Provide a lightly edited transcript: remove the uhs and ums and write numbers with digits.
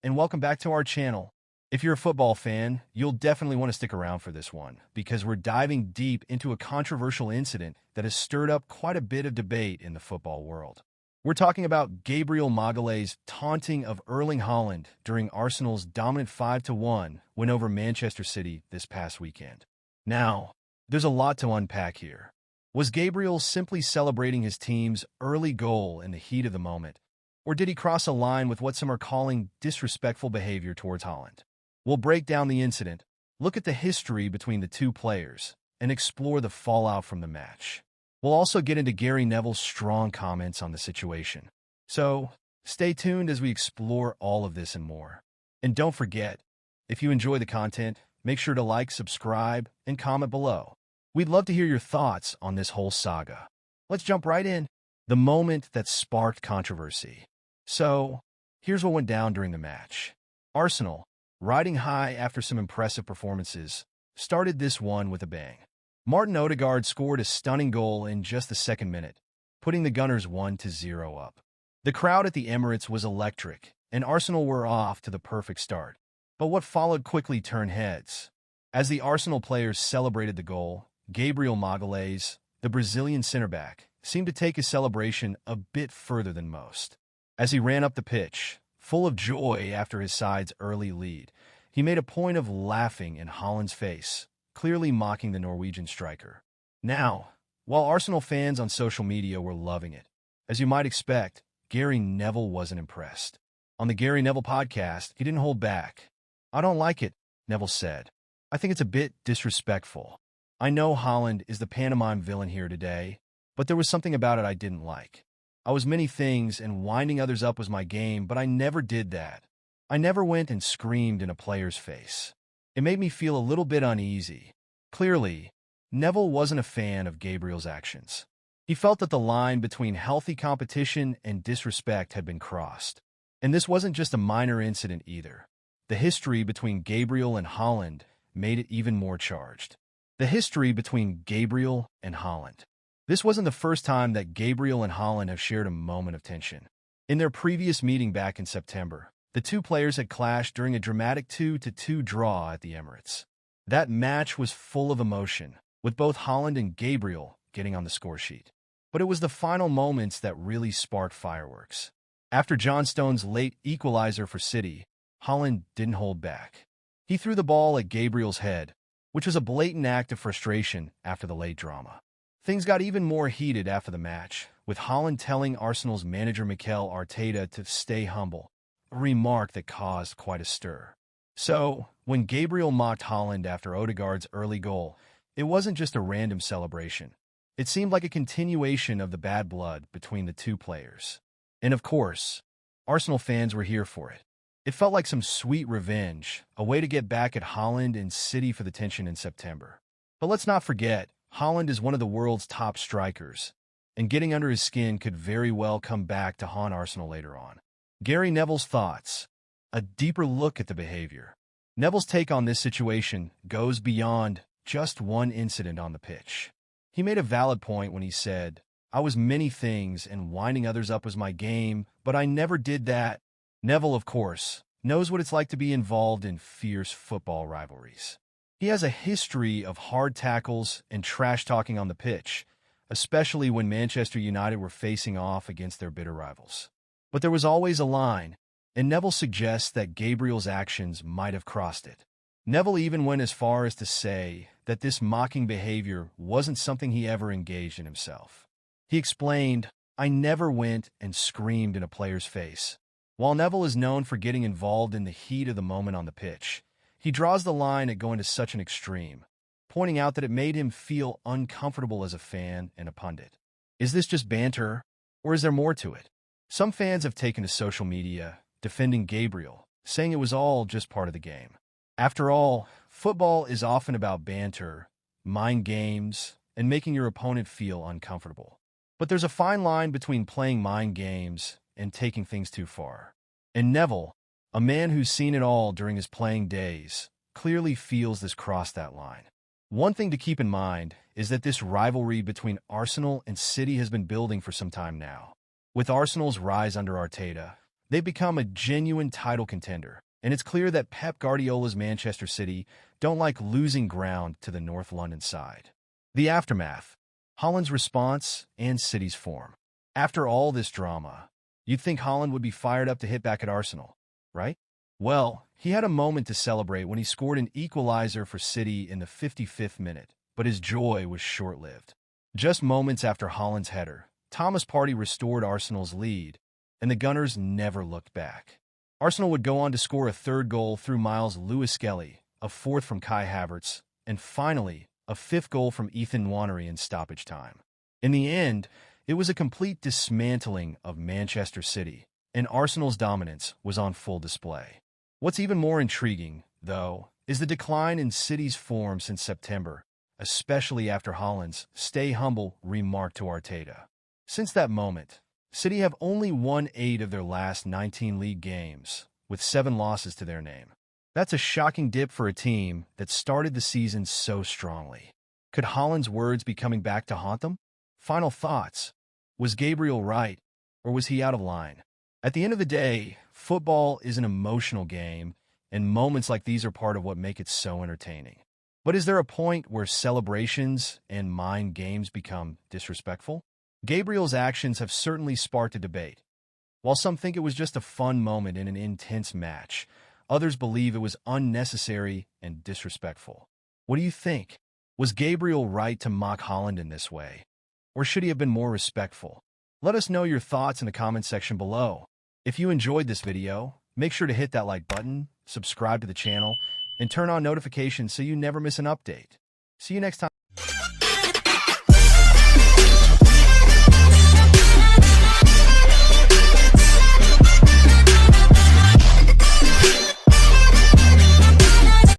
and welcome back to our channel. If you're a football fan, you'll definitely want to stick around for this one, because we're diving deep into a controversial incident that has stirred up quite a bit of debate in the football world. We're talking about Gabriel Magalhães' taunting of Erling Haaland during Arsenal's dominant 5-1 win over Manchester City this past weekend. Now, there's a lot to unpack here. Was Gabriel simply celebrating his team's early goal in the heat of the moment, or did he cross a line with what some are calling disrespectful behavior towards Haaland? We'll break down the incident, look at the history between the two players, and explore the fallout from the match. We'll also get into Gary Neville's strong comments on the situation. So, stay tuned as we explore all of this and more. And don't forget, if you enjoy the content, make sure to like, subscribe, and comment below. We'd love to hear your thoughts on this whole saga. Let's jump right in. The moment that sparked controversy. So, here's what went down during the match. Arsenal, riding high after some impressive performances, started this one with a bang. Martin Odegaard scored a stunning goal in just the second minute, putting the Gunners 1-0 up. The crowd at the Emirates was electric, and Arsenal were off to the perfect start. But what followed quickly turned heads. As the Arsenal players celebrated the goal, Gabriel Magalhães, the Brazilian center-back, seemed to take his celebration a bit further than most. As he ran up the pitch, full of joy after his side's early lead, he made a point of laughing in Haaland's face, clearly mocking the Norwegian striker. Now, while Arsenal fans on social media were loving it, as you might expect, Gary Neville wasn't impressed. On the Gary Neville podcast, he didn't hold back. "I don't like it," Neville said. "I think it's a bit disrespectful. I know Haaland is the pantomime villain here today, but there was something about it I didn't like. I was many things, and winding others up was my game, but I never did that. I never went and screamed in a player's face. It made me feel a little bit uneasy." Clearly, Neville wasn't a fan of Gabriel's actions. He felt that the line between healthy competition and disrespect had been crossed. And this wasn't just a minor incident either. The history between Gabriel and Haaland made it even more charged. The history between Gabriel and Haaland. This wasn't the first time that Gabriel and Haaland have shared a moment of tension. In their previous meeting back in September, the two players had clashed during a dramatic 2-2 draw at the Emirates. That match was full of emotion, with both Haaland and Gabriel getting on the scoresheet. But it was the final moments that really sparked fireworks. After John Stones' late equalizer for City, Haaland didn't hold back. He threw the ball at Gabriel's head, which was a blatant act of frustration after the late drama. Things got even more heated after the match, with Haaland telling Arsenal's manager Mikel Arteta to stay humble, a remark that caused quite a stir. So, when Gabriel mocked Haaland after Odegaard's early goal, it wasn't just a random celebration. It seemed like a continuation of the bad blood between the two players. And of course, Arsenal fans were here for it. It felt like some sweet revenge, a way to get back at Haaland and City for the tension in September. But let's not forget, Haaland is one of the world's top strikers, and getting under his skin could very well come back to haunt Arsenal later on. Gary Neville's thoughts. A deeper look at the behavior. Neville's take on this situation goes beyond just one incident on the pitch. He made a valid point when he said, "I was many things, and winding others up was my game, but I never did that." Neville, of course, knows what it's like to be involved in fierce football rivalries. He has a history of hard tackles and trash-talking on the pitch, especially when Manchester United were facing off against their bitter rivals. But there was always a line, and Neville suggests that Gabriel's actions might have crossed it. Neville even went as far as to say that this mocking behavior wasn't something he ever engaged in himself. He explained, "I never went and screamed in a player's face." While Neville is known for getting involved in the heat of the moment on the pitch, he draws the line at going to such an extreme, pointing out that it made him feel uncomfortable as a fan and a pundit. Is this just banter, or is there more to it? Some fans have taken to social media, defending Gabriel, saying it was all just part of the game. After all, football is often about banter, mind games, and making your opponent feel uncomfortable. But there's a fine line between playing mind games and taking things too far. And Neville, a man who's seen it all during his playing days, clearly feels this crossed that line. One thing to keep in mind is that this rivalry between Arsenal and City has been building for some time now. With Arsenal's rise under Arteta, They've become a genuine title contender, and it's clear that Pep Guardiola's Manchester City don't like losing ground to the North London side. The aftermath, Haaland's response, and City's form. After all this drama, you'd think Haaland would be fired up to hit back at Arsenal, right? Well, he had a moment to celebrate when he scored an equalizer for City in the 55th minute, but his joy was short-lived. Just moments after Haaland's header, Thomas Partey restored Arsenal's lead, and the Gunners never looked back. Arsenal would go on to score a third goal through Miles Lewis-Skelly, a fourth from Kai Havertz, and finally, a fifth goal from Ethan Nwaneri in stoppage time. In the end, it was a complete dismantling of Manchester City, and Arsenal's dominance was on full display. What's even more intriguing, though, is the decline in City's form since September, especially after Haaland's "stay humble" remark to Arteta. Since that moment, City have only won 8 of their last 19 league games, with 7 losses to their name. That's a shocking dip for a team that started the season so strongly. Could Haaland's words be coming back to haunt them? Final thoughts. Was Gabriel right, or was he out of line? At the end of the day, football is an emotional game, and moments like these are part of what make it so entertaining. But is there a point where celebrations and mind games become disrespectful? Gabriel's actions have certainly sparked a debate. While some think it was just a fun moment in an intense match, others believe it was unnecessary and disrespectful. What do you think? Was Gabriel right to mock Haaland in this way? Or should he have been more respectful? Let us know your thoughts in the comment section below. If you enjoyed this video, make sure to hit that like button, subscribe to the channel, and turn on notifications so you never miss an update. See you next time.